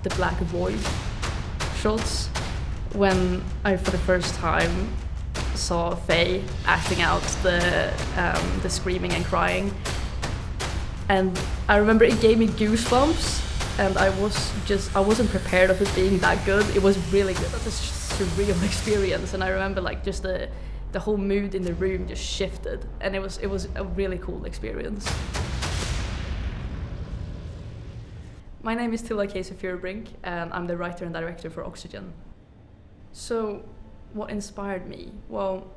the black void shots when I, for the first time, saw Faye acting out the screaming and crying. And I remember it gave me goosebumps, and I wasn't prepared of it being that good. It was really good. It was just a surreal experience, and I remember like just the whole mood in the room just shifted, and it was a really cool experience. My name is Tilda Casey Furubrink, and I'm the writer and director for Oxygen. So, what inspired me? Well,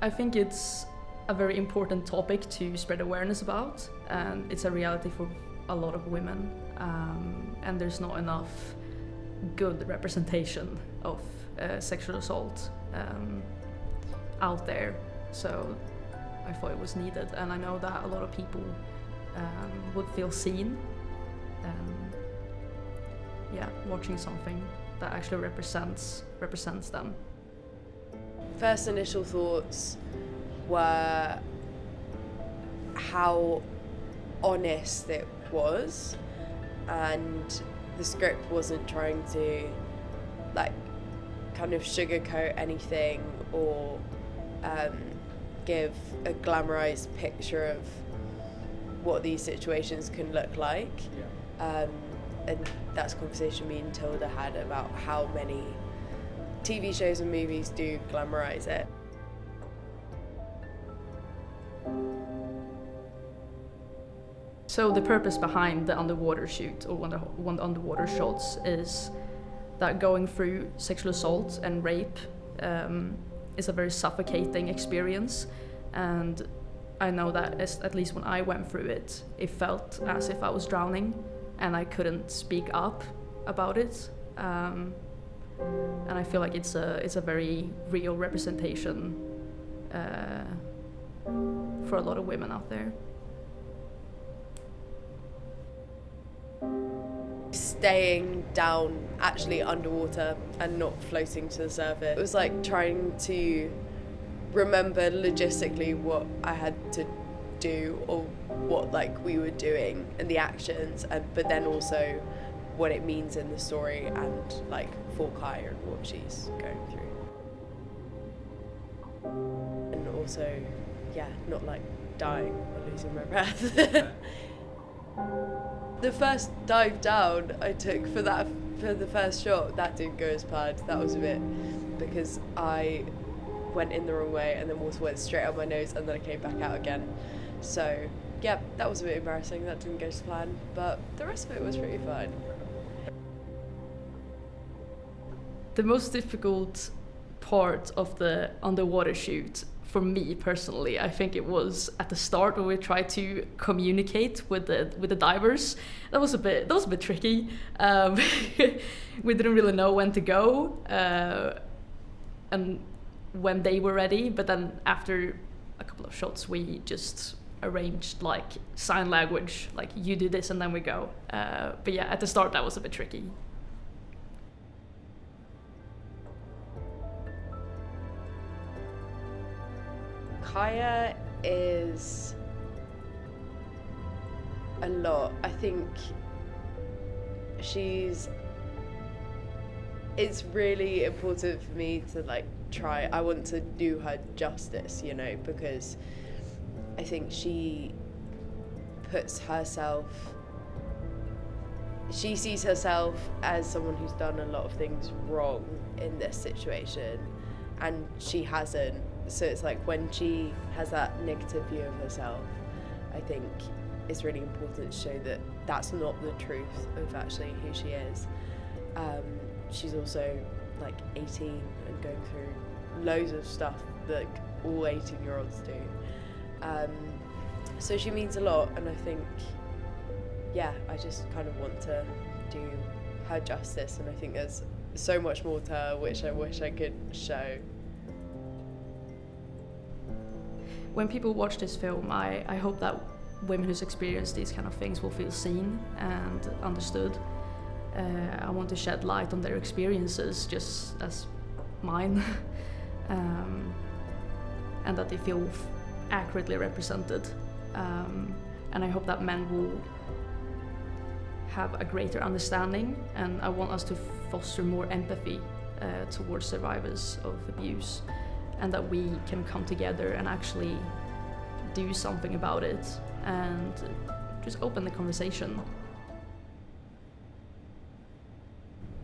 I think it's a very important topic to spread awareness about, and it's a reality for a lot of women, and there's not enough good representation of sexual assault out there, so I thought it was needed, and I know that a lot of people would feel seen watching something that actually represents them. First initial thoughts were how honest it was, and the script wasn't trying to like kind of sugarcoat anything or give a glamorized picture of what these situations can look like. And that's a conversation me and Tilda had about how many TV shows and movies do glamorize it. So the purpose behind the underwater shoot, or one of the underwater shots, is that going through sexual assault and rape is a very suffocating experience, and I know that at least when I went through it, it felt as if I was drowning and I couldn't speak up about it, and I feel like it's a very real representation for a lot of women out there. Staying down, actually underwater, and not floating to the surface. It was like trying to remember logistically what I had to do, or what like we were doing and the actions, but then also what it means in the story, and like for Kaya and what she's going through. And also, not like dying or losing my breath. The first dive down I took for the first shot, that didn't go as planned. That was a bit because I went in the wrong way and then water went straight up my nose and then I came back out again. So yeah, that was a bit embarrassing. That didn't go to plan, but the rest of it was pretty fun. The most difficult part of the underwater shoot for me personally, I think it was at the start when we tried to communicate with the divers. That was a bit tricky. We didn't really know when to go and when they were ready. But then after a couple of shots, we just arranged like sign language, like you do this and then we go. But yeah, at the start that was a bit tricky. Kaya is a lot. I think it's really important for me to like try. I want to do her justice, because I think she sees herself as someone who's done a lot of things wrong in this situation, and she hasn't. So it's like when she has that negative view of herself, I think it's really important to show that that's not the truth of actually who she is. She's also like 18 and going through loads of stuff that all 18-year-olds do. So she means a lot, and I think, I just kind of want to do her justice, and I think there's so much more to her which I wish I could show. When people watch this film, I hope that women who's experienced these kind of things will feel seen and understood. I want to shed light on their experiences just as mine, and that they feel accurately represented. And I hope that men will have a greater understanding, and I want us to foster more empathy towards survivors of abuse, and that we can come together and actually do something about it and just open the conversation.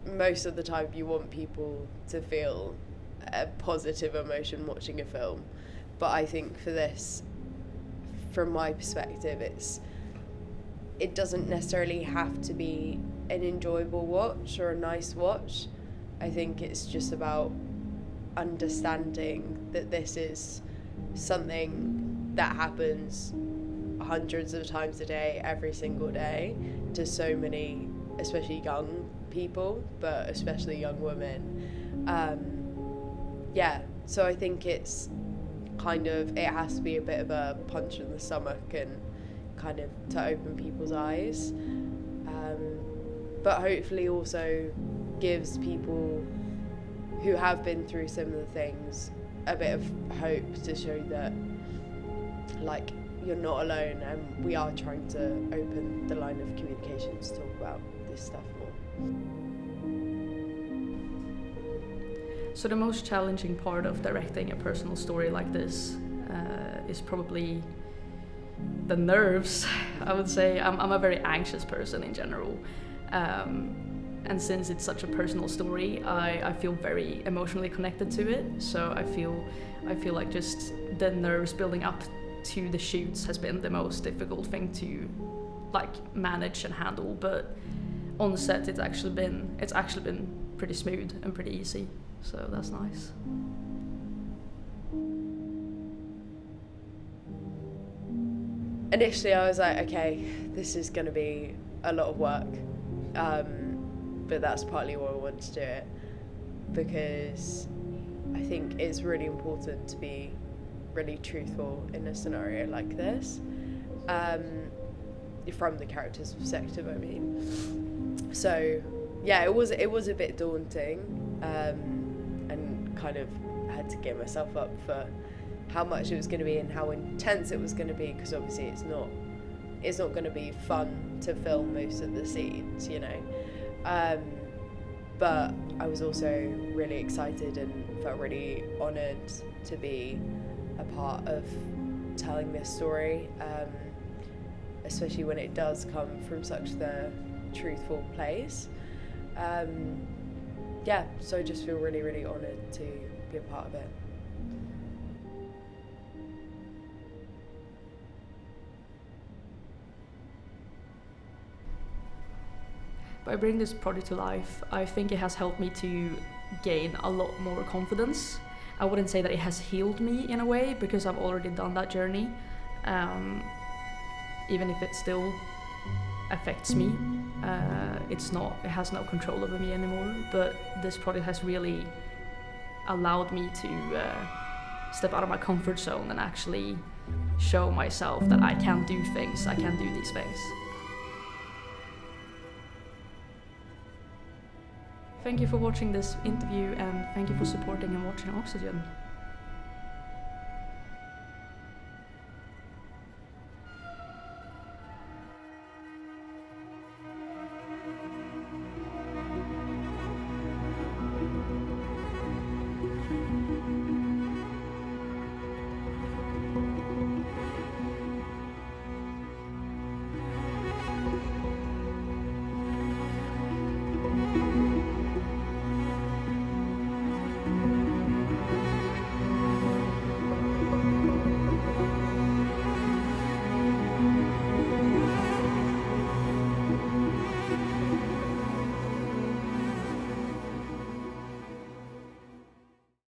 Most of the time you want people to feel a positive emotion watching a film, but I think for this, from my perspective, it doesn't necessarily have to be an enjoyable watch or a nice watch. I think it's just about understanding that this is something that happens hundreds of times a day, every single day, to so many, especially young people, but especially young women. So I think it's kind of, it has to be a bit of a punch in the stomach and kind of to open people's eyes, but hopefully also gives people who have been through similar things a bit of hope to show that, like, you're not alone, and we are trying to open the line of communication to talk about this stuff more. So the most challenging part of directing a personal story like this is probably the nerves. I would say I'm a very anxious person in general, and since it's such a personal story, I feel very emotionally connected to it. So I feel like just the nerves building up to the shoots has been the most difficult thing to like manage and handle. But on set, it's actually been pretty smooth and pretty easy. So that's nice. Initially I was like, okay, this is going to be a lot of work, but that's partly why I wanted to do it, because I think it's really important to be really truthful in a scenario like this, from the character's perspective, I mean. So yeah, it was a bit daunting, and kind of had to get myself up for how much it was going to be and how intense it was going to be, because obviously it's not going to be fun to film most of the scenes, you know. But I was also really excited and felt really honoured to be a part of telling this story, especially when it does come from such the truthful place. So I just feel really, really honoured to be a part of it. By bringing this project to life, I think it has helped me to gain a lot more confidence. I wouldn't say that it has healed me in a way, because I've already done that journey, even if it still affects me. It has no control over me anymore, but this project has really allowed me to step out of my comfort zone and actually show myself that I can do things, I can do these things. Thank you for watching this interview, and thank you for supporting and watching Oxygen.